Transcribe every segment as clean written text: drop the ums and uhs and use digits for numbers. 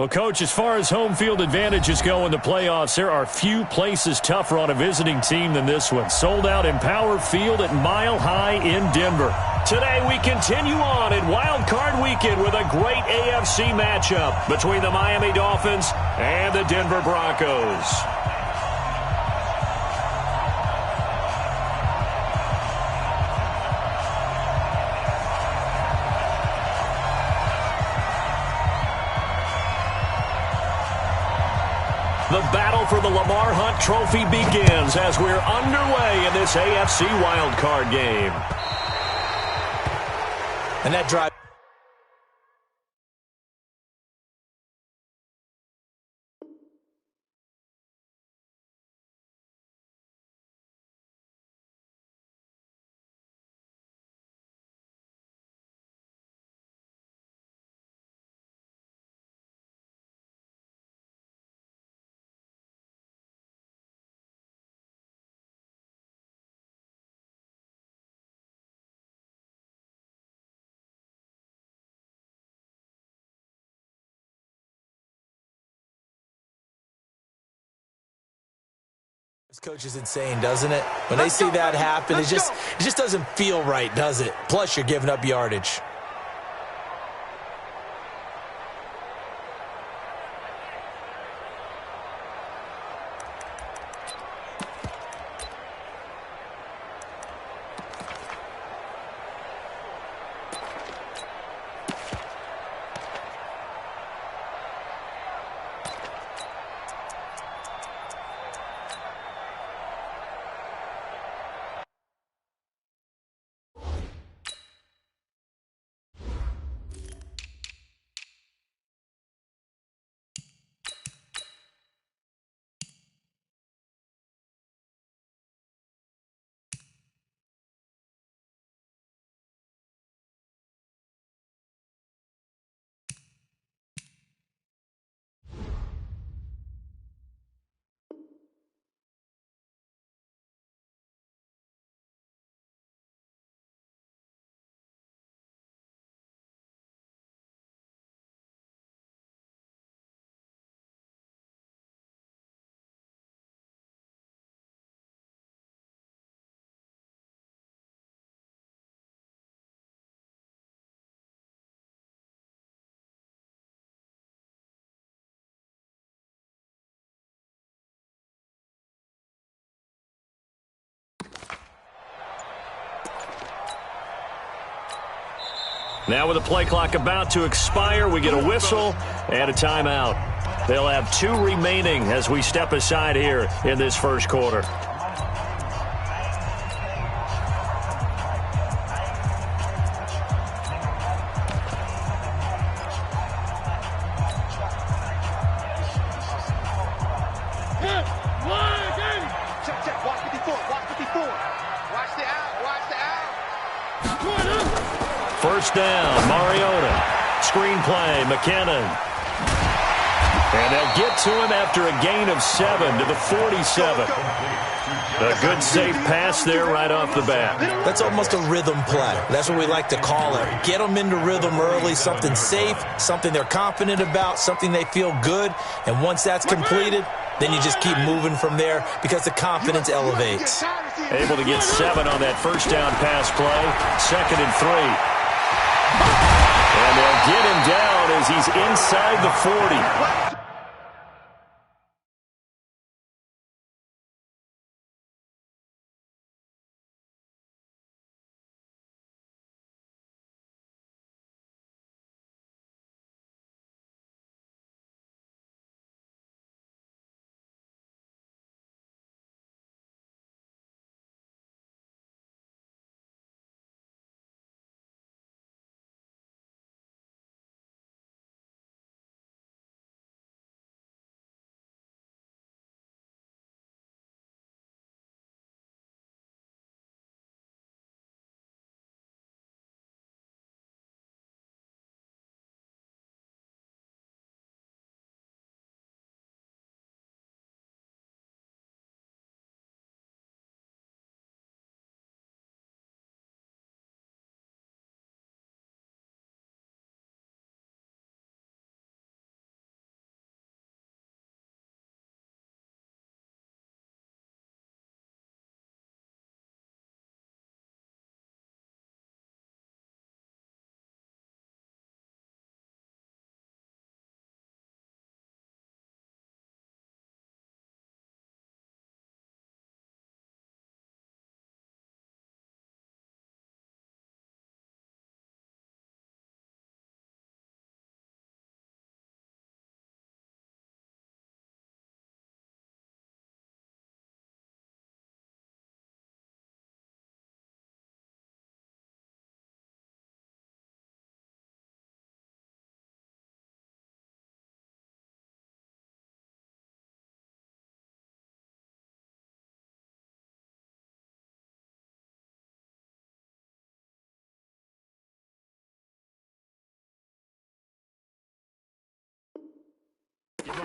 Well, Coach, as far as home field advantages go in the playoffs, there are few places tougher on a visiting team than this one. Sold out Empower Field at Mile High in Denver. Today we continue on in Wild Card Weekend with a great AFC matchup between the Miami Dolphins and the Denver Broncos. The battle for the Lamar Hunt Trophy begins as we're underway in this AFC wildcard game. And that drive. This coach is insane, doesn't it? When they see that happen, it just doesn't feel right, does it? Plus, you're giving up yardage. Now with the play clock about to expire, we get a whistle and a timeout. They'll have 2 remaining as we step aside here in this first quarter. First down, Mariota. Screen play, McKinnon. And they'll get to him after a gain of 7 to the 47. A good safe pass there right off the bat. That's almost a rhythm play. That's what we like to call it. Get them into rhythm early, something safe, something they're confident about, something they feel good. And once that's completed, then you just keep moving from there because the confidence elevates. Able to get 7 on that first down pass play. 2nd and 3. And they'll get him down as he's inside the 40.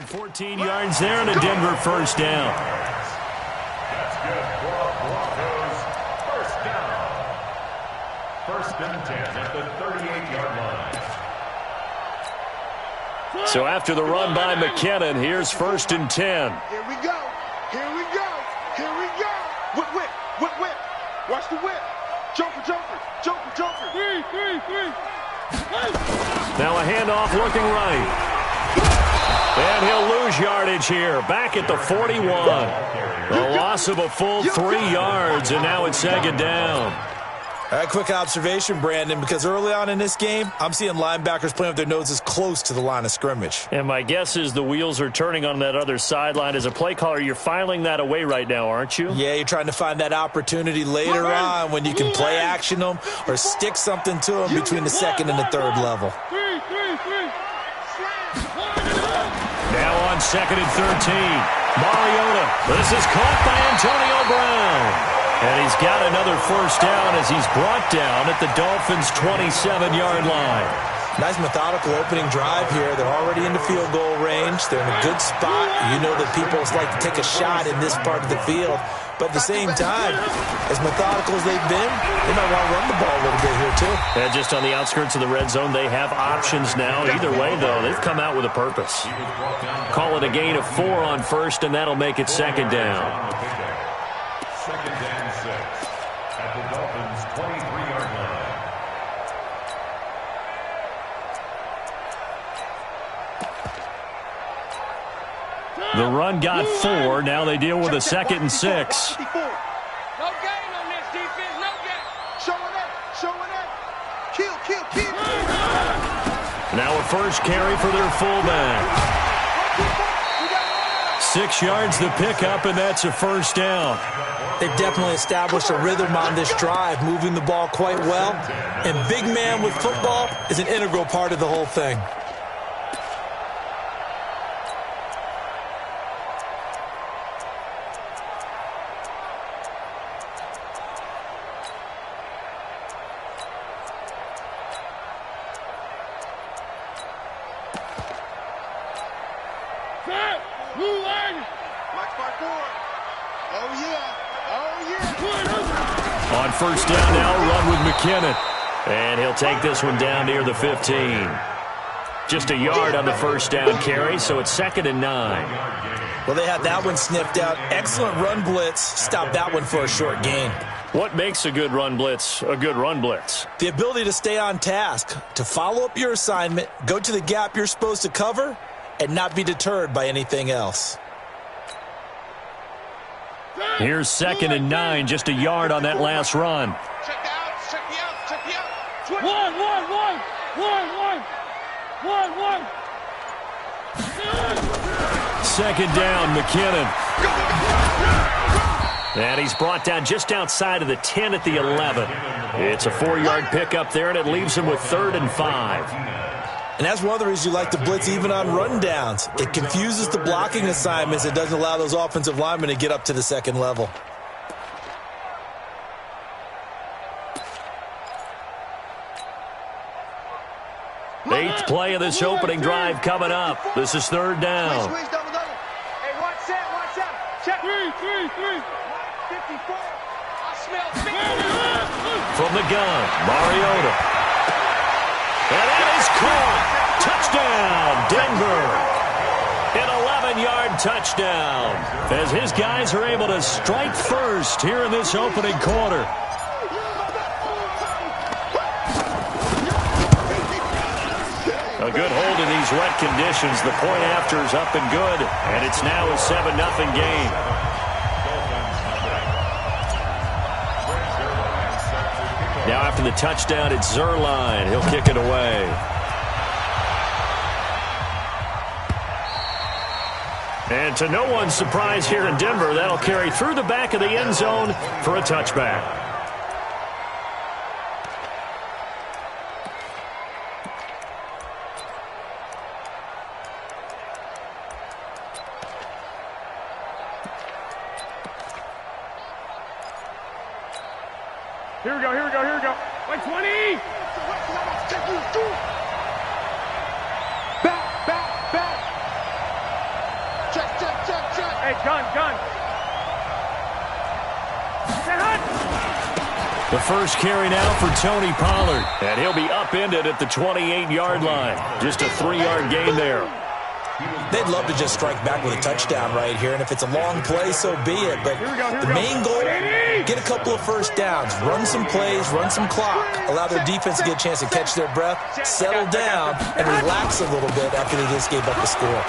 14 yards there and a Denver first down. That's good for Broncos. First down. First and 10 at the 38-yard line. So after the run by McKinnon, here's first and 10. Here we go. Here we go. Here we go. Whip, whip, whip, whip. Watch the whip. Joker, joker, joker, joker. Three. Now a handoff looking right. And he'll lose yardage here. Back at the 41. A loss of a full 3 yards, and now it's second down. All right, quick observation, Brandon, because early on in this game, I'm seeing linebackers playing with their noses close to the line of scrimmage. And my guess is the wheels are turning on that other sideline. As a play caller, you're filing that away right now, aren't you? Yeah, you're trying to find that opportunity later on when you can play action them or stick something to them between the second and the third level. Now on second and 13. Mariota. This is caught by Antonio Brown. And he's got another first down as he's brought down at the Dolphins' 27-yard line. Nice methodical opening drive here. They're already in the field goal range. They're in a good spot. You know that people like to take a shot in this part of the field. But at the same time, as methodical as they've been, they might want to run the ball a little bit here too. And just on the outskirts of the red zone, they have options now. Either way, though, they've come out with a purpose. Call it a gain of 4 on first, and that'll make it second down. Second and 6 at the Dolphins' 23-yard line. The run got 4. Now they deal with a second and 6. No gain on this defense. No gain. Showing up. Kill. Now a first carry for their fullback. 6 yards the pickup, and that's a first down. They've definitely established a rhythm on this drive, moving the ball quite well. And big man with football is an integral part of the whole thing. On first down now, run with McKinnon. And he'll take this one down near the 15. Just a yard on the first down carry, so it's second and 9. Well, they had that one sniffed out. Excellent run blitz. Stopped that one for a short gain. What makes a good run blitz a good run blitz? The ability to stay on task, to follow up your assignment, go to the gap you're supposed to cover, and not be deterred by anything else. Here's second and 9, just a yard on that last run. Check the outs. One. Second down, McKinnon. And he's brought down just outside of the 10 at the 11. It's a 4-yard pickup there, and it leaves him with 3rd and 5. And that's one of the reasons you like to blitz even on rundowns. It confuses the blocking assignments. It doesn't allow those offensive linemen to get up to the second level. Eighth play of this opening drive coming up. This is 3rd down. Hey, watch that. Check. 3. 54. I smell 50. From the gun, Mariota. And that is caught. Touchdown, Denver. An 11-yard touchdown as his guys are able to strike first here in this opening quarter. A good hold in these wet conditions. The point after is up and good, and it's now a 7-0 game. Now after the touchdown, it's Zuerlein. He'll kick it away. And to no one's surprise here in Denver, that'll carry through the back of the end zone for a touchback. Here we go. 120. Back. Hey, gun. The first carry now for Tony Pollard. And he'll be upended at the 28-yard line. Just a 3-yard gain there. They'd love to just strike back with a touchdown right here, and if it's a long play, so be it. But the main goal, get a couple of first downs, run some plays, run some clock, allow their defense to get a chance to catch their breath, settle down, and relax a little bit after they just gave up the score.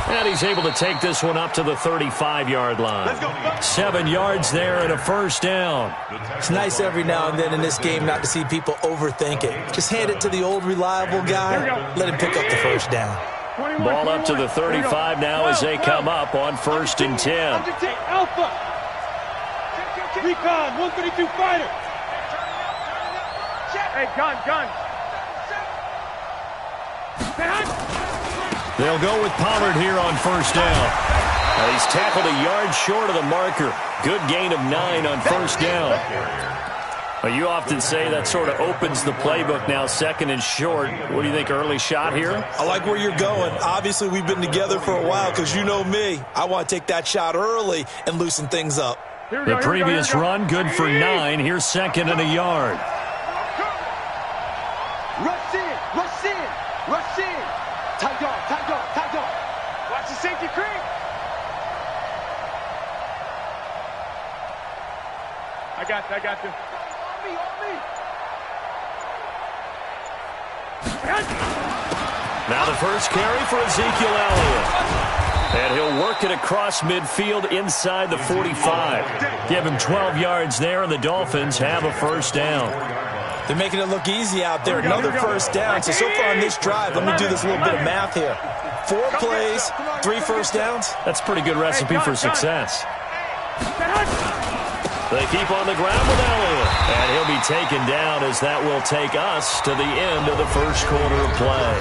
And he's able to take this one up to the 35-yard line. 7 yards there and a first down. It's nice every now and then in this game not to see people overthink it. Just hand it to the old reliable guy, let him pick up the first down. Ball up to the 35 now as they come up on 1st and 10. Alpha. Recon, 132 fighter. Hey, gun. They'll go with Pollard here on 1st down. Now he's tackled a yard short of the marker. Good gain of 9 on 1st down. Well, you often say that sort of opens the playbook now, 2nd and short. What do you think, early shot here? I like where you're going. Obviously, we've been together for a while because you know me. I want to take that shot early and loosen things up. The previous run, good for 9. Here's 2nd and a yard. Rush in. Tight dog. Watch the safety creep. I got you. Now the first carry for Ezekiel Elliott. And he'll work it across midfield inside the 45. Give him 12 yards there, and the Dolphins have a first down. They're making it look easy out there. Another first down. So far on this drive, let me do this little bit of math here. 4 plays, 3 first downs. That's a pretty good recipe for success. They keep on the ground with Elliott. And he'll be taken down as that will take us to the end of the first quarter of play.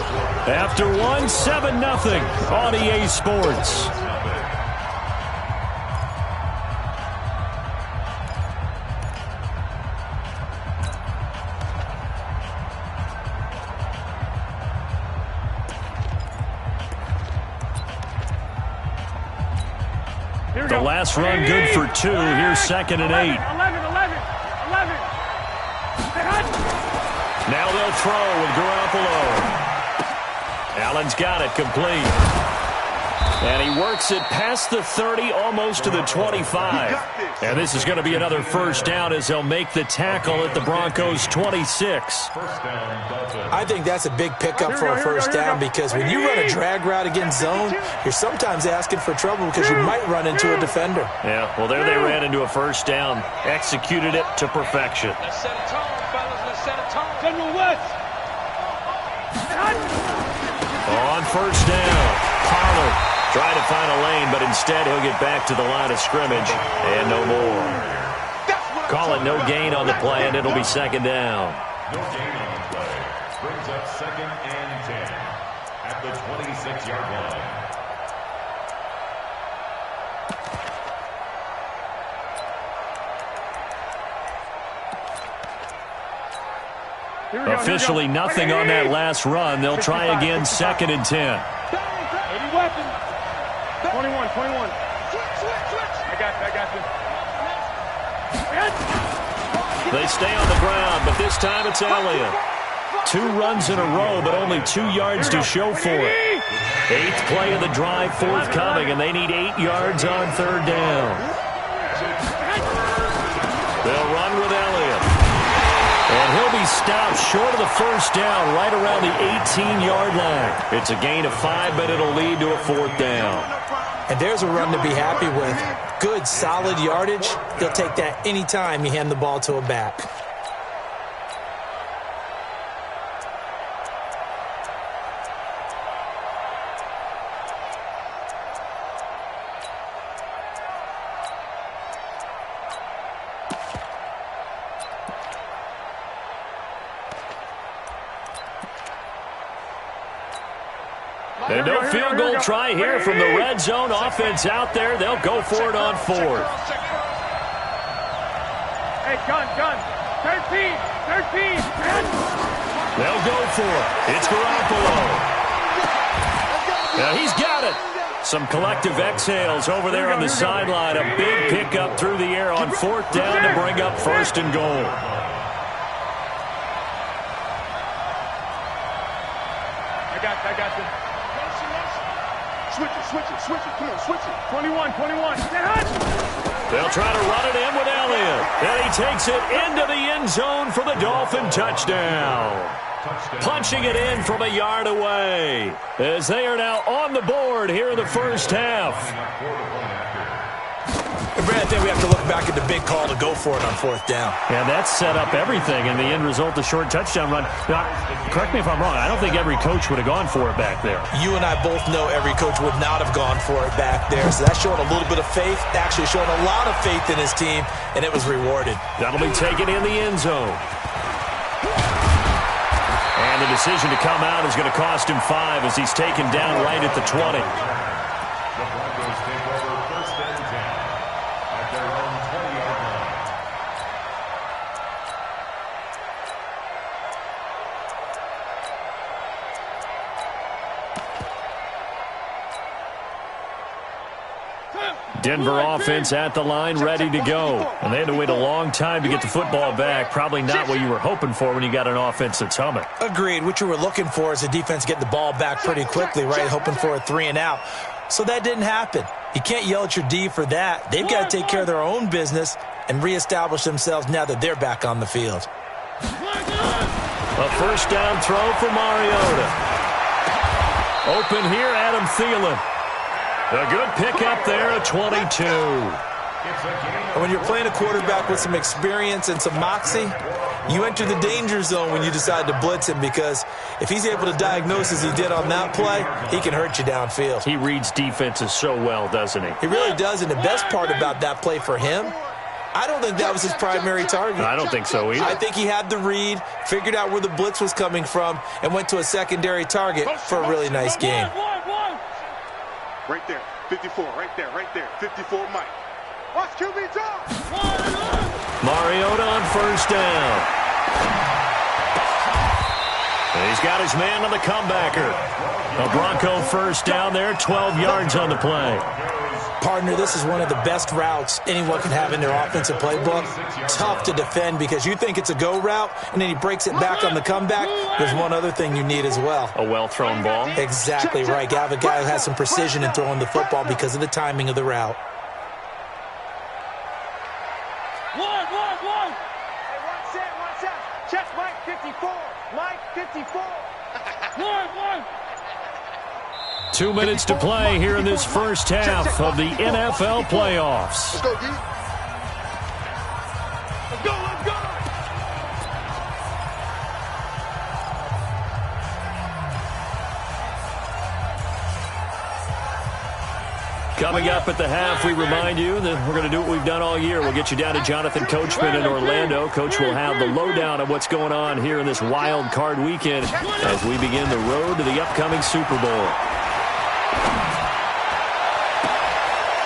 After 1, 7-0 on EA Sports. The last run good for 2. Here's 2nd and 8. 11. Now they'll throw with Garoppolo. Allen's got it complete. And he works it past the 30, almost to the 25. And this is going to be another first down as they'll make the tackle at the Broncos' 26. I think that's a big pickup for a first down because when you run a drag route against zone, you're sometimes asking for trouble because you might run into a defender. Yeah, well, there they ran into a first down. Executed it to perfection. Let's set a tone, fellas. Let's set a tone. General West. On first down, Pollard trying to find a lane, but instead he'll get back to the line of scrimmage and no more. Call it no gain on the play, and it'll be 2nd down. No gain on the play. Brings up 2nd and 10 at the 26-yard line. Officially nothing on that last run. They'll try again, 2nd and 10. 21. I got you. They stay on the ground, but this time it's Elliott. 2 runs in a row, but only 2 yards to show for it. 8th play of the drive forthcoming, and they need 8 yards on 3rd down. They'll run with Elliott. And he'll be stopped short of the first down, right around the 18-yard line. It's a gain of 5, but it'll lead to a 4th down. And there's a run to be happy with. Good, solid yardage. He'll take that anytime you hand the ball to a back. And no field goal try here from the red zone. Offense out there. They'll go for it on 4th. Hey, gun. 13. They'll go for it. It's Garoppolo. Now he's got it. Some collective exhales over there on the sideline. A big pickup through the air on 4th down to bring up 1st and goal. I got you. Switch it. Come on, switch it. 21. They'll try to run it in with Elliott. And he takes it into the end zone for the Dolphin touchdown. Punching it in from a yard away as they are now on the board here in the first half. Brad, I think we have to look back at the big call to go for it on 4th down. And that set up everything, and the end result, the short touchdown run. Now, correct me if I'm wrong, I don't think every coach would have gone for it back there. You and I both know every coach would not have gone for it back there. So that's showing a little bit of faith, actually showing a lot of faith in his team, and it was rewarded. That'll be taken in the end zone. And the decision to come out is going to cost him 5 as he's taken down right at the 20. The Broncos take over 1st and 10 at their own 20-yard line. Denver offense at the line, ready to go. And they had to wait a long time to get the football back. Probably not what you were hoping for when you got an offense that's humming. Agreed. What you were looking for is a defense getting the ball back pretty quickly, right? Hoping for a 3 and out. So that didn't happen. You can't yell at your D for that. They've got to take care of their own business and reestablish themselves now that they're back on the field. A 1st down throw for Mariota. Open here, Adam Thielen. A good pickup there at 22. When you're playing a quarterback with some experience and some moxie, you enter the danger zone when you decide to blitz him, because if he's able to diagnose as he did on that play, he can hurt you downfield. He reads defenses so well, doesn't he? He really does, and the best part about that play for him, I don't think that was his primary target. I don't think so either. I think he had the read, figured out where the blitz was coming from, and went to a secondary target for a really nice game. Right there. 54. Right there. 54, Mike. Watch QB drop. Mariota on 1st down. And he's got his man on the comebacker. A Bronco 1st down there, 12 yards on the play. Partner, this is one of the best routes anyone can have in their offensive playbook. Tough to defend because you think it's a go route, and then he breaks it back on the comeback. There's one other thing you need as well. A well-thrown ball. Exactly right. You have a guy who has some precision in throwing the football because of the timing of the route. One. Hey, one set. Check Mike 54. Mike 54. One. 2 minutes to play here in this first half of the NFL playoffs. Let's go, D. Let's go. Coming up at the half, we remind you that we're going to do what we've done all year. We'll get you down to Jonathan Coachman in Orlando. Coach will have the lowdown of what's going on here in this wild card weekend as we begin the road to the upcoming Super Bowl.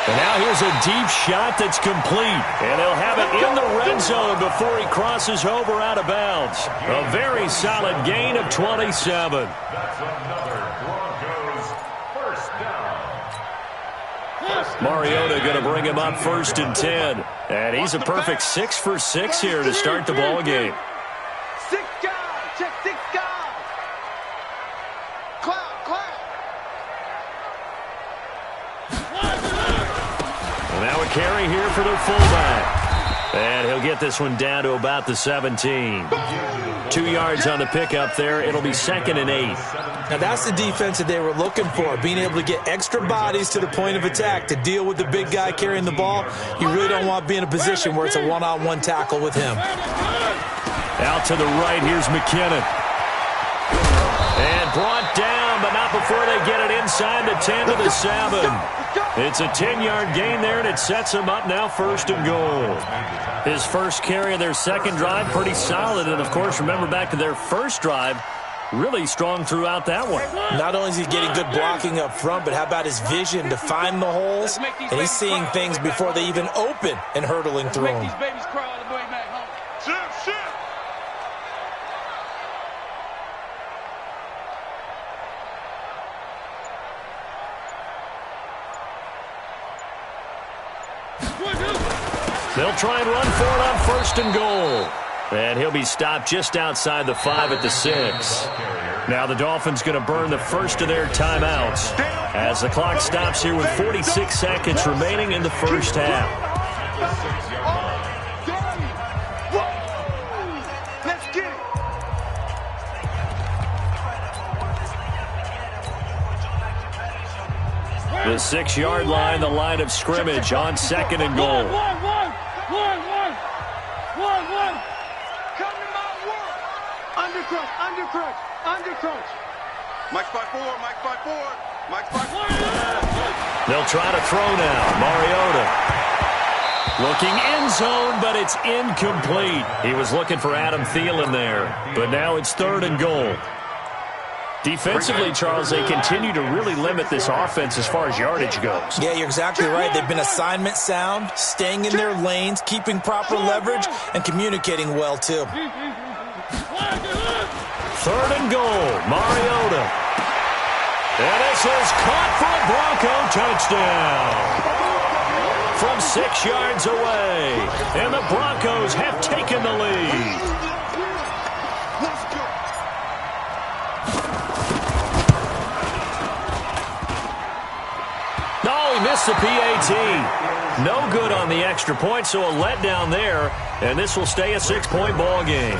And now here's a deep shot that's complete. And they'll have it in the red zone before he crosses over out of bounds. A very solid gain of 27. That's another Broncos 1st down. Mariota going to bring him up 1st and 10. And he's a perfect 6 for 6 here to start the ball game. 6 guys. Check 6 guys. Clap. And now a carry here for the fullback. And he'll get this one down to about the 17. 2 yards on the pickup there. It'll be 2nd and 8. Now that's the defense that they were looking for, being able to get extra bodies to the point of attack to deal with the big guy carrying the ball. You really don't want to be in a position where it's a one-on-one tackle with him. Out to the right, here's McKinnon. And brought down, but not before they get it inside the 10 to the 7. It's a 10-yard gain there, and it sets them up now 1st and goal. His first carry of their second drive, pretty solid. And, of course, remember back to their first drive, really strong throughout that one. Not only is he getting good blocking up front, but how about his vision to find the holes? And he's seeing things before they even open and hurdling through them. They'll try and run for it on 1st and goal. And he'll be stopped just outside the 5 at the 6. Now the Dolphins going to burn the first of their timeouts as the clock stops here with 46 seconds remaining in the first half. Let's get it. The 6-yard line, the line of scrimmage on 2nd and goal. Come to my world. Undercrunch, undercrunch, undercrunch. Mike 5-4, Mike 5-4, Mike 5-4. They'll try to throw now. Mariota looking end zone, but it's incomplete. He was looking for Adam Thielen there, but now it's 3rd and goal. Defensively, Charles, they continue to really limit this offense as far as yardage goes. Yeah, you're exactly right. They've been assignment sound, staying in their lanes, keeping proper leverage, and communicating well, too. 3rd and goal, Mariota. And this is caught for a Bronco touchdown. From 6 yards away. And the Broncos have taken the lead. No, he missed the PAT. No good on the extra point, so a letdown there. And this will stay a 6-point ball game.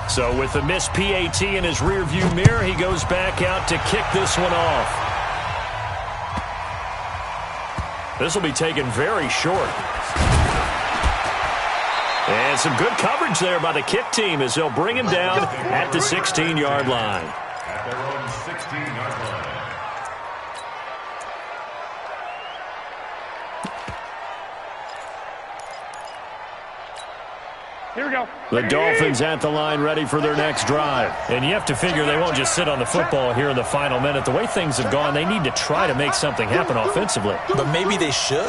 So with the missed PAT in his rearview mirror, he goes back out to kick this one off. This will be taken very short. And some good coverage there by the kick team as they'll bring him down at the 16-yard line. At their own 16-yard line. Here we go. The Dolphins at the line ready for their next drive. And you have to figure they won't just sit on the football here in the final minute. The way things have gone, they need to try to make something happen offensively. But maybe they should.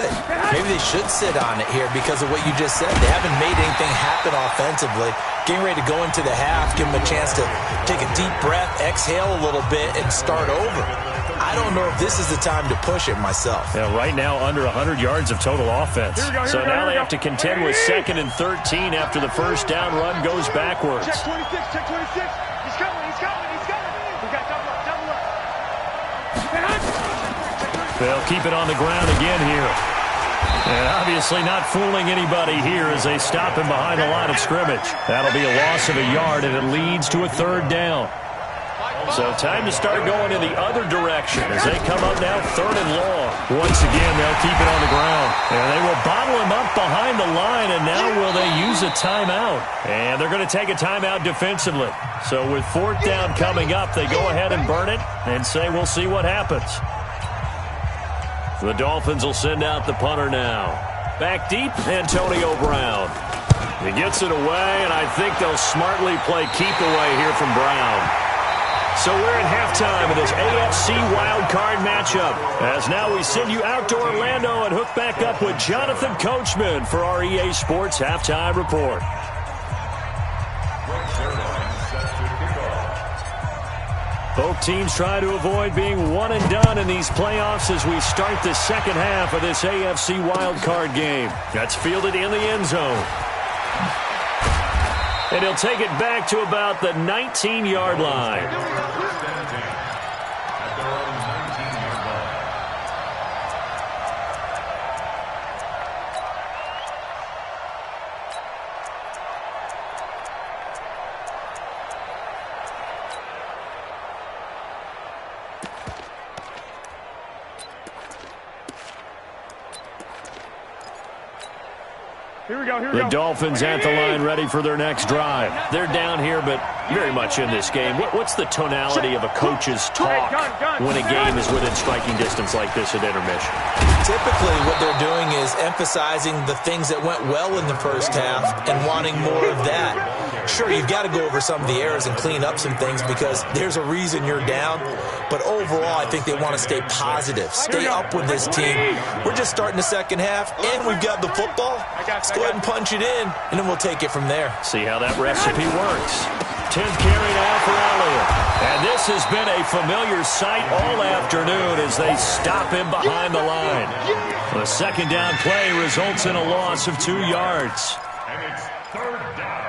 Maybe they should sit on it here because of what you just said. They haven't made anything happen offensively. Getting ready to go into the half, give them a chance to take a deep breath, exhale a little bit, and start over. I don't know if this is the time to push it myself. Yeah, right now under 100 yards of total offense. So now they have to contend with 2nd and 13 after the first down run goes backwards. Check 26, check 26. He's coming, he's coming, he's coming. We got double up, double up. They'll keep it on the ground again here. And obviously not fooling anybody here as they stop him behind the line of scrimmage. That'll be a loss of a yard, and it leads to a 3rd down. So time to start going in the other direction as they come up now 3rd and long. Once again, they'll keep it on the ground. And they will bottle him up behind the line, and now will they use a timeout? And they're going to take a timeout defensively. So with 4th down coming up, they go ahead and burn it and say we'll see what happens. The Dolphins will send out the punter now. Back deep, Antonio Brown. He gets it away, and I think they'll smartly play keep away here from Brown. So we're in halftime of this AFC wildcard matchup. As now we send you out to Orlando and hook back up with Jonathan Coachman for our EA Sports Halftime Report. Both teams try to avoid being one and done in these playoffs as we start the second half of this AFC wildcard game. That's fielded in the end zone. And he'll take it back to about the 19-yard line. The Dolphins at the line ready for their next drive. They're down here, but very much in this game. What's the tonality of a coach's talk when a game is within striking distance like this at intermission? Typically, what they're doing is emphasizing the things that went well in the first half and wanting more of that. Sure, you've got to go over some of the errors and clean up some things because there's a reason you're down. But overall, I think they want to stay positive, stay up with this team. We're just starting the second half, and we've got the football. Let's go ahead and punch it in, and then we'll take it from there. See how that recipe works. 10th carry now for Elliott. And this has been a familiar sight all afternoon as they stop him behind the line. The second down play results in a loss of 2 yards. And it's third down.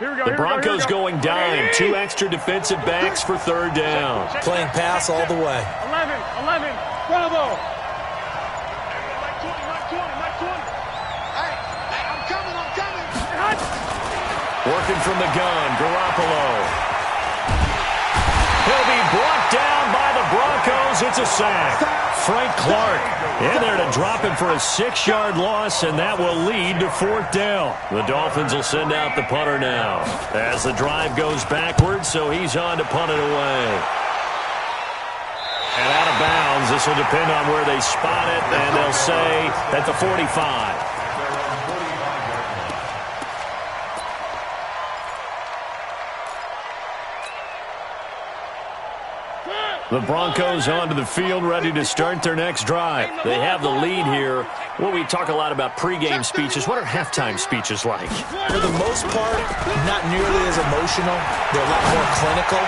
The Broncos going dime. 2 extra defensive backs for third down. Playing pass all the way. 11, bravo. Mike 20. Hey, I'm coming. Working from the gun, Garoppolo. He'll be brought down by the Broncos. It's a sack. Frank Clark in there to drop him for a 6-yard loss, and that will lead to fourth down. The Dolphins will send out the punter now as the drive goes backwards, so he's on to punt it away. And out of bounds, this will depend on where they spot it, and they'll say at the 45. The Broncos onto the field, ready to start their next drive. They have the lead here. Well, we talk a lot about pregame speeches. What are halftime speeches like? For the most part, not nearly as emotional. They're a lot more clinical.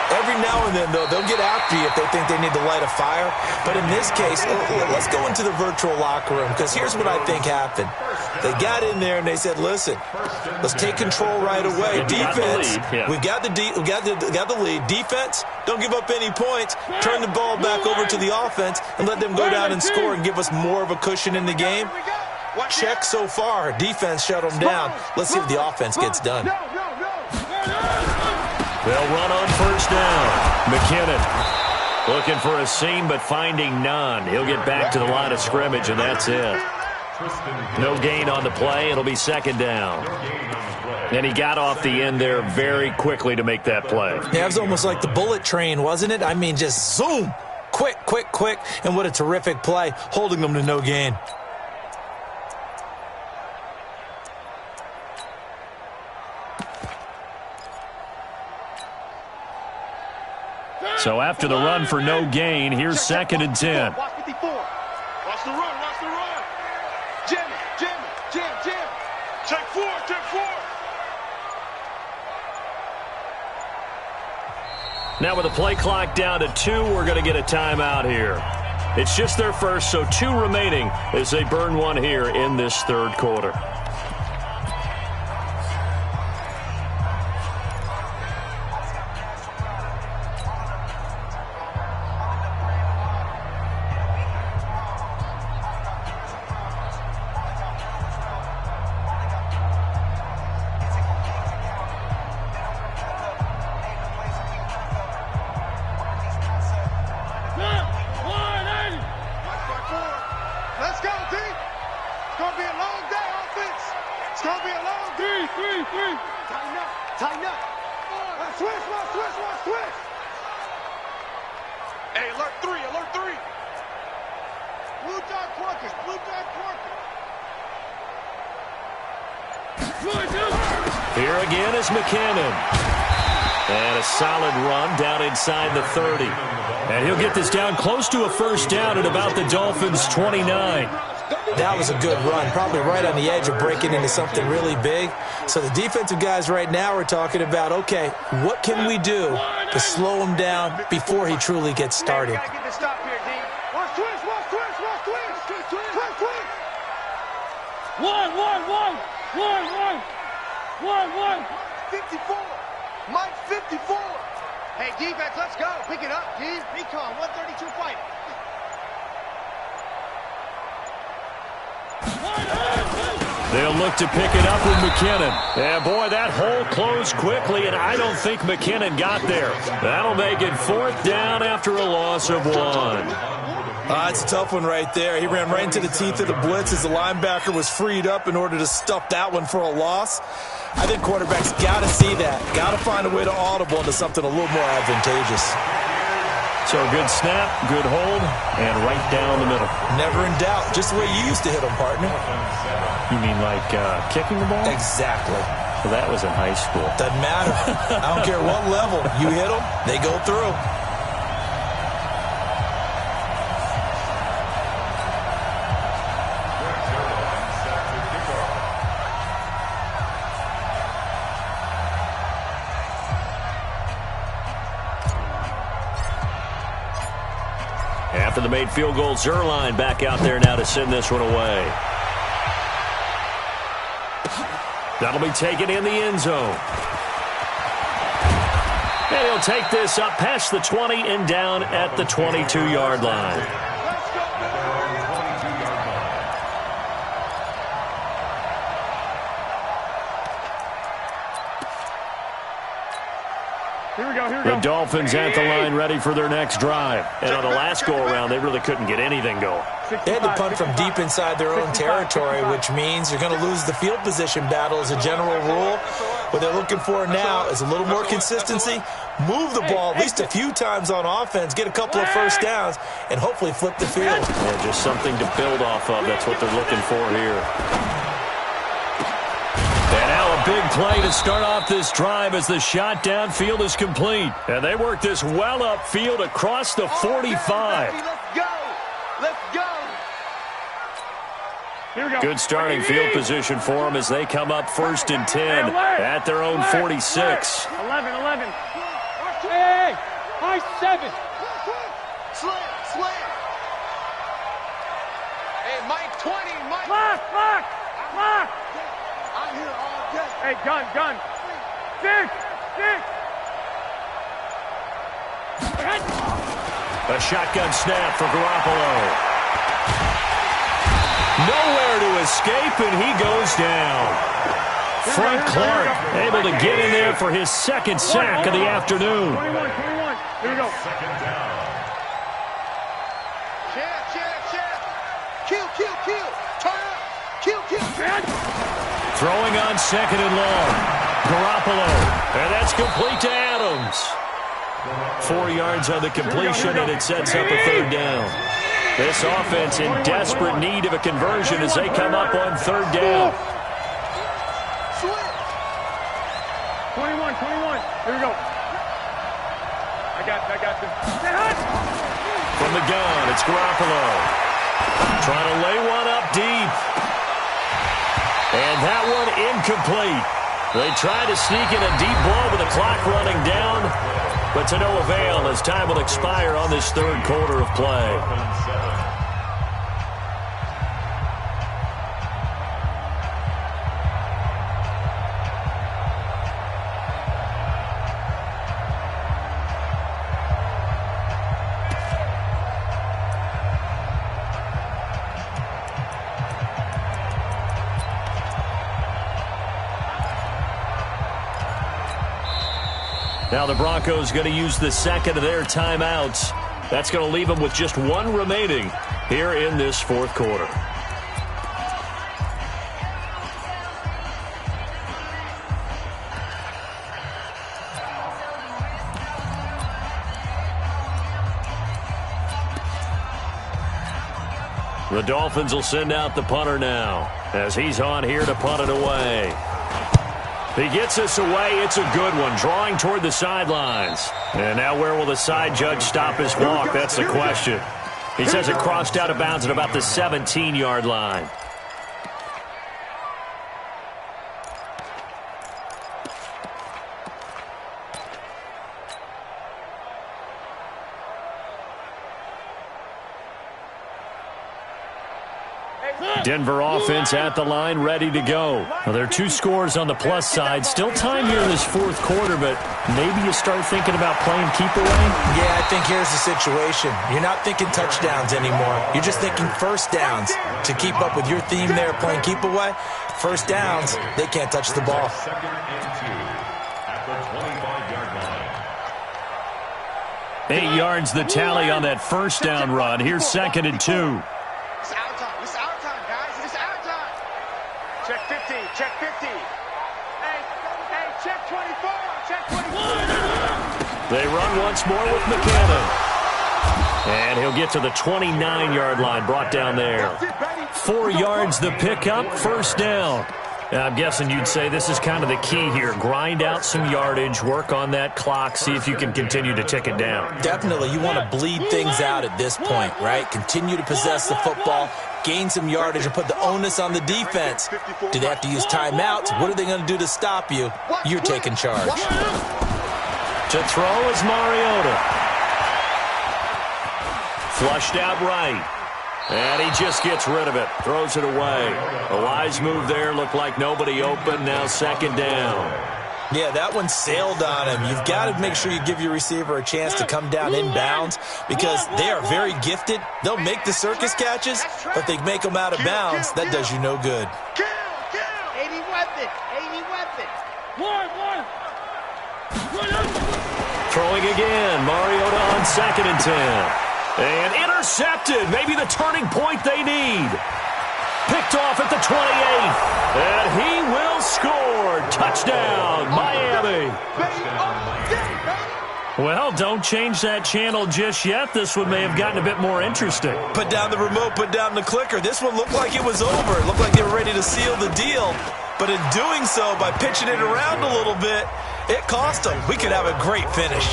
Every now and then, though, they'll get after you if they think they need to light a fire. But in this case, let's go into the virtual locker room, because here's what I think happened. They got in there and they said, listen, let's take control right away. Defense, we've got the lead. Defense, don't give up any points. Turn the ball back over to the offense and let them go down and score and give us more of a cushion in the game. Check so far. Defense shut them down. Let's see if the offense gets done. They'll run on first down. McKinnon looking for a seam, but finding none. He'll get back to the line of scrimmage, and that's it. No gain on the play. It'll be second down. And he got off the end there very quickly to make that play. Yeah, it was almost like the bullet train, wasn't it? I mean, just zoom. Quick. And what a terrific play, holding them to no gain. So after the run for no gain, here's second and 10. Watch 54. Watch the run. Jam. Take four. Now with the play clock down to 2, we're going to get a timeout here. It's just their first, so 2 remaining as they burn one here in this third quarter. Tighten up. Switch. Hey, alert 3. Blue dot Quarkers. Here again is McKinnon. And a solid run down inside the 30. And he'll get this down close to a first down at about the Dolphins' 29. That was a good run, probably right on the edge of breaking into something really big. So the defensive guys right now are talking about, okay, what can we do to slow him down before he truly gets started? Gotta get the stop here, D. Watch twist. 54. Mike 54. Hey, defense, let's go. Pick it up, D. Recon, 132 fight. They'll look to pick it up with McKinnon. Yeah, boy, that hole closed quickly, and I don't think McKinnon got there. That'll make it fourth down after a loss of 1. It's a tough one right there. He ran right into the teeth of the blitz as the linebacker was freed up in order to stuff that one for a loss. I think quarterbacks got to see that. Got to find a way to audible into something a little more advantageous. So good snap, good hold, and right down the middle. Never in doubt. Just the way you used to hit them, partner. You mean like kicking the ball? Exactly. Well, that was in high school. Doesn't matter. I don't care what level. You hit them, they go through. After the made field goal, Zerline back out there now to send this one away. That'll be taken in the end zone. And he'll take this up past the 20 and down at the 22-yard line. The Dolphins at the line ready for their next drive. And on the last go-around, they really couldn't get anything going. They had to punt from deep inside their own territory, which means you're going to lose the field position battle as a general rule. What they're looking for now is a little more consistency, move the ball at least a few times on offense, get a couple of first downs, and hopefully flip the field. Yeah, just something to build off of. That's what they're looking for here. And now a big play to start off this drive as the shot downfield is complete. And they work this well upfield across the 45. Let's go. Let's go. Good starting field position for them as they come up 1st and 10 at their own 46. 11. Hey, high 7. Slam. Hey, Mike 20, Mike. Lock. I'm here all day. Hey, gun. Six. A shotgun snap for Garoppolo. Nowhere to escape, and he goes down. Frank Clark able to get in there for his second sack of the afternoon. 21. Here we go. Second down. Chef. Kill. Turn up. Kill. Throwing on 2nd and long. Garoppolo. And that's complete to Adams. 4 yards on the completion, and it sets up a 3rd down. This offense in desperate need of a conversion as they come up on 3rd down. 21. Here we go. I got this. From the gun, it's Garoppolo. Trying to lay one up deep. And that one incomplete. They try to sneak in a deep blow with the clock running down, but to no avail as time will expire on this 3rd quarter of play. Now the Broncos going to use the second of their timeouts. That's going to leave them with just one remaining here in this 4th quarter. The Dolphins will send out the punter now as he's on here to punt it away. He gets this away. It's a good one, drawing toward the sidelines. And now where will the side judge stop his walk? That's the question. He says it crossed out of bounds at about the 17-yard line. Denver offense at the line, ready to go. Well, there are 2 scores on the plus side. Still time here in this 4th quarter, but maybe you start thinking about playing keep away? Yeah, I think here's the situation. You're not thinking touchdowns anymore. You're just thinking first downs. To keep up with your theme there, playing keep away, first downs, they can't touch the ball. 2nd and 2 at the 25-yard line. 8 yards the tally on that first down run. Here's 2nd and 2. Check 50. Hey, check 24. They run once more with McCannon. And he'll get to the 29-yard line, brought down there. 4 yards the pickup, first down. I'm guessing you'd say this is kind of the key here. Grind out some yardage, work on that clock, see if you can continue to tick it down. Definitely. You want to bleed things out at this point, right? Continue to possess the football, gain some yardage, and put the onus on the defense. Do they have to use timeouts? What are they going to do to stop you? You're taking charge. To throw is Mariota. Flushed out right. And he just gets rid of it. Throws it away. A wise move there. Looked like nobody open. Now second down. Yeah, that one sailed on him. You've got to make sure you give your receiver a chance to come down inbounds because they are very gifted. They'll make the circus catches, but if they make them out of bounds, that does you no good. 80 weapon. 80 weapon. Throwing again. Mariota on 2nd and 10. And intercepted. Maybe the turning point they need. Picked off at the 28. And he will score. Touchdown, Miami. Well, don't change that channel just yet. This one may have gotten a bit more interesting. Put down the remote, put down the clicker. This one looked like it was over. It looked like they were ready to seal the deal. But in doing so, by pitching it around a little bit, it cost them. We could have a great finish.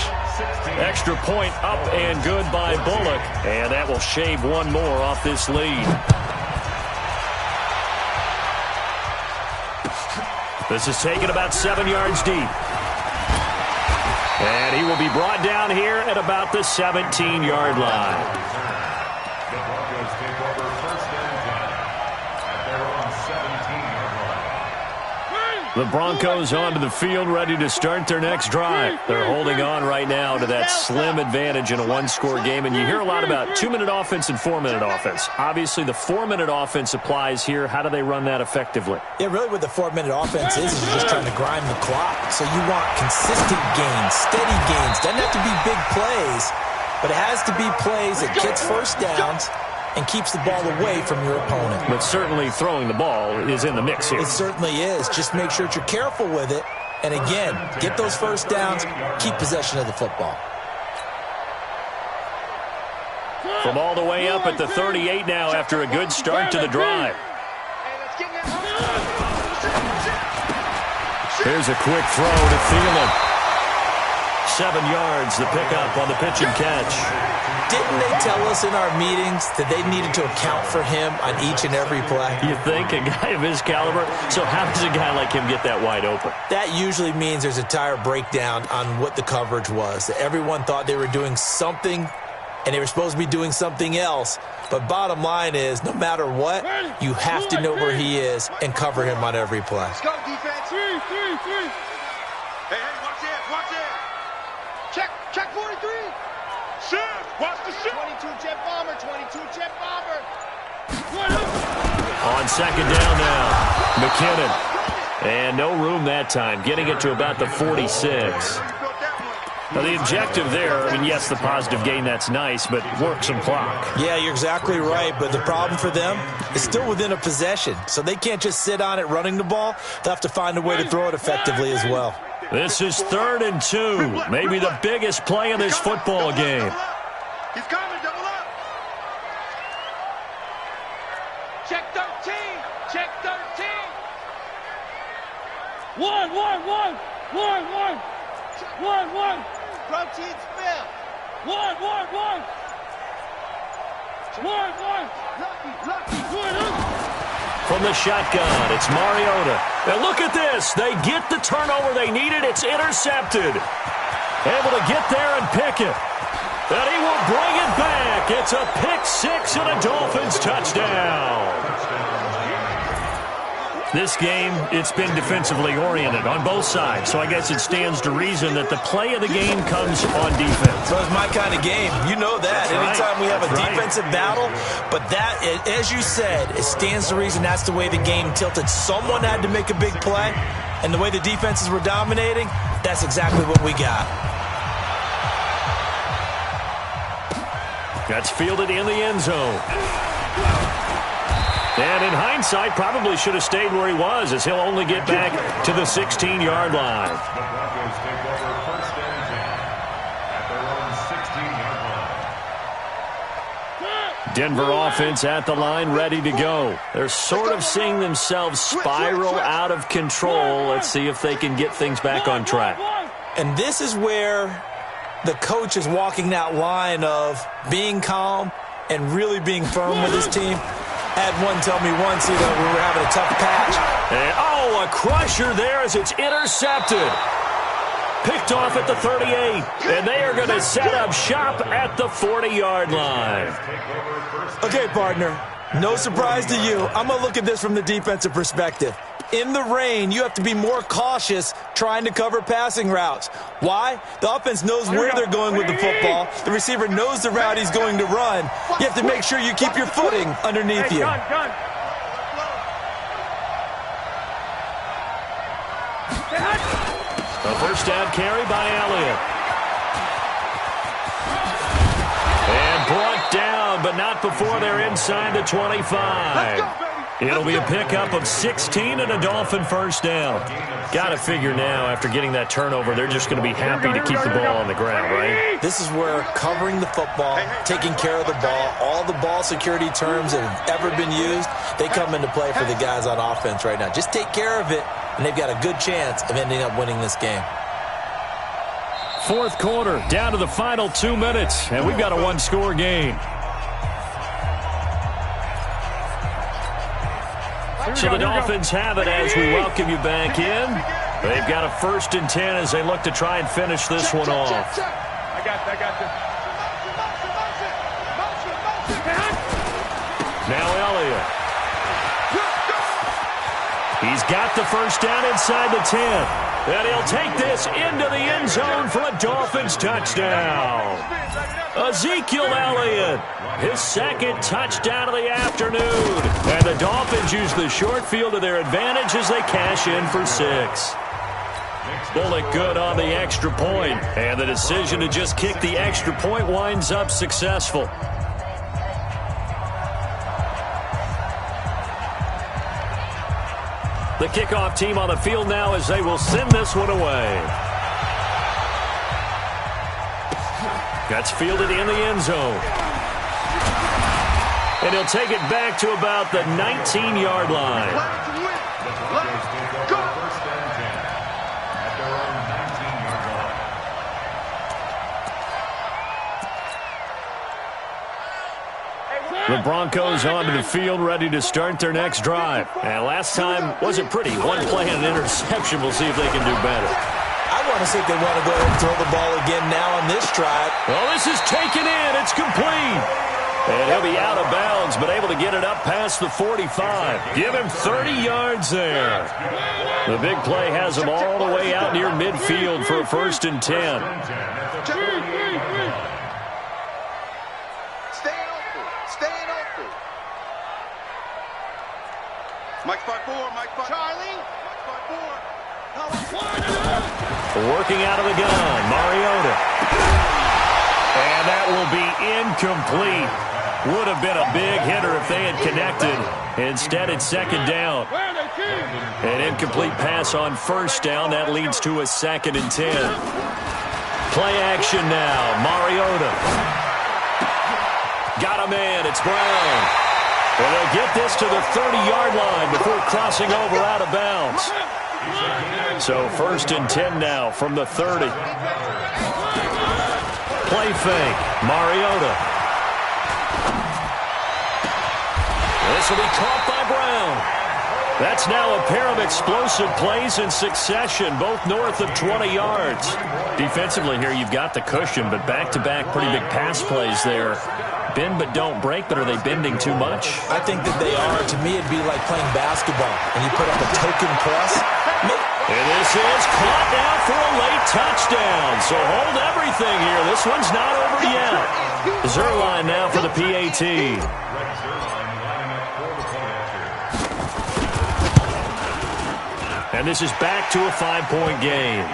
Extra point up and good by Bullock. And that will shave one more off this lead. This is taken about 7 yards deep. And he will be brought down here at about the 17-yard line. The Broncos take over 1st and 10 at their own 17-yard line. The Broncos onto the field, ready to start their next drive. They're holding on right now to that slim advantage in a one-score game. And you hear a lot about 2-minute offense and 4-minute offense. Obviously, the 4-minute offense applies here. How do they run that effectively? Yeah, really what the 4-minute offense is you're just trying to grind the clock. So you want consistent gains, steady gains. Doesn't have to be big plays, but it has to be plays that gets first downs and keeps the ball away from your opponent. But certainly throwing the ball is in the mix here. It certainly is. Just make sure that you're careful with it. And again, get those first downs, keep possession of the football. From all the way up at the 38 now after a good start to the drive. Here's a quick throw to Thielen. 7 yards, the pickup on the pitch and catch. Didn't they tell us in our meetings that they needed to account for him on each and every play? You think? A guy of his caliber? So how does a guy like him get that wide open? That usually means there's a entire breakdown on what the coverage was. Everyone thought they were doing something, and they were supposed to be doing something else. But bottom line is, no matter what, you have to know where he is and cover him on every play. Let's go, defense. 3. Hey, watch it, watch it. Check 43. Shift, watch the shift. 22 jet bomber, 22 jet bomber. On second down now, McKinnon. And no room that time, getting it to about the 46. Now, the objective there, I mean, yes, the positive gain, that's nice, but work some clock. Yeah, you're exactly right, but the problem for them is still within a possession, so they can't just sit on it running the ball. They'll have to find a way to throw it effectively as well. This is 3rd and 2, maybe the biggest play of this football game. He's coming, double up. Check 13. Check 13. 1. Protein spill. 1. From the shotgun, it's Mariota. And look at this. They get the turnover they needed. It's intercepted. Able to get there and pick it. And he will bring it back. It's a pick six and a Dolphins touchdown. This game, it's been defensively oriented on both sides, so I guess it stands to reason that the play of the game comes on defense. So it's my kind of game. You know that. Anytime we have a defensive battle, but that, as you said, it stands to reason that's the way the game tilted. Someone had to make a big play, and the way the defenses were dominating, that's exactly what we got. That's fielded in the end zone. And in hindsight, probably should have stayed where he was, as he'll only get back to the 16-yard line. The Broncos take over 1st and 10 at their own 16-yard line. Denver offense at the line, ready to go. They're sort of seeing themselves spiral out of control. Let's see if they can get things back on track. And this is where the coach is walking that line of being calm and really being firm with his team. I had one tell me once, we were having a tough patch. And, a crusher there as it's intercepted. Picked off at the 38, and they are going to set up shop at the 40-yard line. Okay, partner, no surprise to you. I'm going to look at this from the defensive perspective. In the rain, you have to be more cautious trying to cover passing routes. Why? The offense knows where they're going with the football. The receiver knows the route he's going to run. You have to make sure you keep your footing underneath you. A first down carry by Elliott. And brought down, but not before they're inside the 25. It'll be a pickup of 16 and a Dolphin first down. Got to figure now, after getting that turnover, they're just going to be happy to keep the ball on the ground, right? This is where covering the football, taking care of the ball, all the ball security terms that have ever been used, they come into play for the guys on offense right now. Just take care of it, and they've got a good chance of ending up winning this game. Fourth quarter, down to the final 2 minutes, and we've got a one-score game. So the Dolphins have it as we welcome you back in. They've got a 1st and 10 as they look to try and finish this one off. I got this. Now Elliott. He's got the first down inside the 10. And he'll take this into the end zone for a Dolphins touchdown. Ezekiel Elliott, his 2nd touchdown of the afternoon. And the Dolphins use the short field to their advantage as they cash in for 6. Bullock good on the extra point. And the decision to just kick the extra point winds up successful. The kickoff team on the field now as they will send this one away. That's fielded in the end zone. And he'll take it back to about the 19-yard line. The Broncos onto the field, ready to start their next drive. And last time wasn't pretty. One play and an interception. We'll see if they can do better. I want to see if they want to go ahead and throw the ball again now on this drive. Well, this is taken in. It's complete. And he'll be out of bounds, but able to get it up past the 45. Give him 30 yards there. The big play has him all the way out near midfield for a 1st and 10. Mike 5-4, Mike 5. Charlie. Mike 5-4. Working out of the gun, Mariota. And that will be incomplete. Would have been a big hitter if they had connected. Instead, it's 2nd down. An incomplete pass on 1st down. That leads to a 2nd and 10. Play action now. Mariota. Got a man. It's Brown. And they'll get this to the 30-yard line before crossing over out of bounds. So 1st and 10 now from the 30. Play fake. Mariota. This will be caught by Brown. That's now a pair of explosive plays in succession, both north of 20 yards. Defensively here, you've got the cushion, but back-to-back pretty big pass plays there. Bend but don't break, but are they bending too much? I think that they are. To me, it'd be like playing basketball, and you put up a token press. And this is caught now for a late touchdown. So hold everything here. This one's not over yet. Zerline now for the PAT. And this is back to a 5-point game.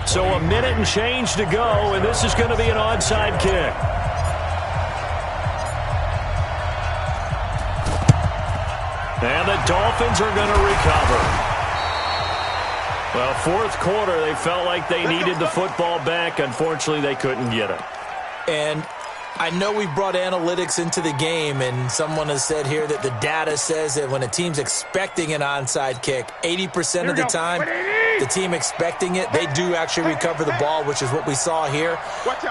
So a minute and change to go, and this is going to be an onside kick. And the Dolphins are going to recover. Well, fourth quarter, they felt like they needed the football back. Unfortunately, they couldn't get it. And I know we brought analytics into the game, and someone has said here that the data says that when a team's expecting an onside kick, 80% of the time, the team expecting it, they do actually recover the ball, which is what we saw here.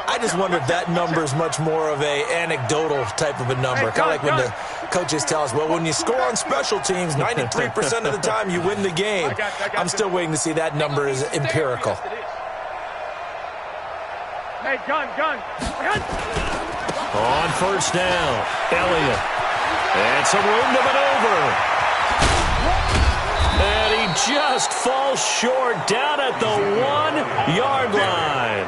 I just wonder if that number is much more of a anecdotal type of a number. Kind of like when the coaches tell us, well, when you score on special teams, 93% of the time you win the game. I'm still waiting to see that number is empirical. Hey, gun. On first down, Elliott. And some room to maneuver. And he just falls short down at the 1-yard line.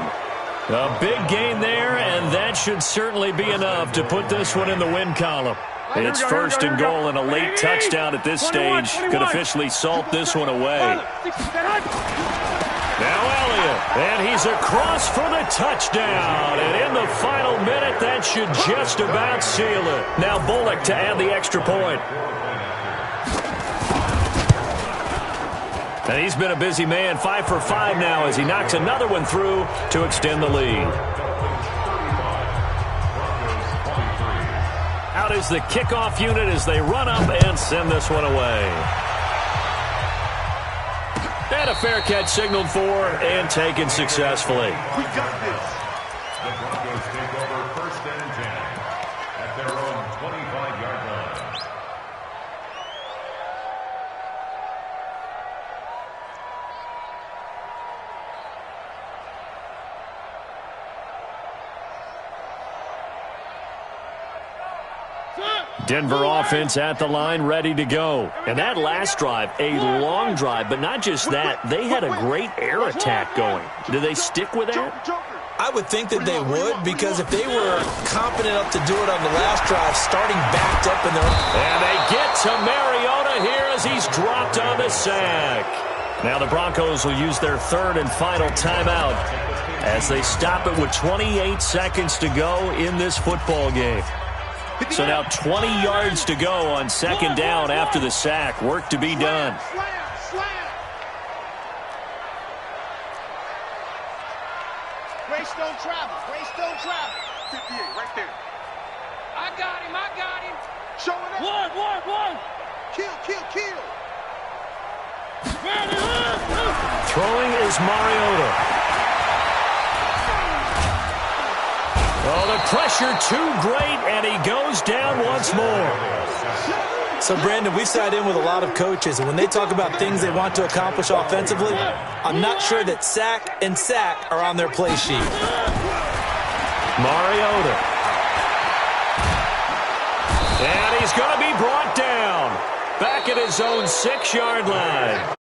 A big gain there, and that should certainly be enough to put this one in the win column. It's first and goal, and a late touchdown at this stage could officially salt this one away. Now Elliott, and he's across for the touchdown. And in the final minute, that should just about seal it. Now Bullock to add the extra point. And he's been a busy man, 5 for 5 now as he knocks another one through to extend the lead. Out is the kickoff unit as they run up and send this one away. And a fair catch signaled for and taken successfully. We got this. The Broncos take over first and 10 at their own 25-yard line. Denver offense at the line, ready to go. And that last drive, a long drive, but not just that. They had a great air attack going. Do they stick with that? I would think that they would, because if they were confident enough to do it on the last drive, starting backed up in their... And they get to Mariota here as he's dropped on the sack. Now the Broncos will use their third and final timeout as they stop it with 28 seconds to go in this football game. So now 20 yards to go on second down after the sack. Work to be done. Grace don't travel. 58, right there. I got him. Showing up. One. Kill. Throwing is Mariota. Oh, the pressure too great, and he goes down once more. So, Brandon, we sat in with a lot of coaches, and when they talk about things they want to accomplish offensively, I'm not sure that sack and sack are on their play sheet. Mariota. And he's going to be brought down. Back at his own 6-yard line.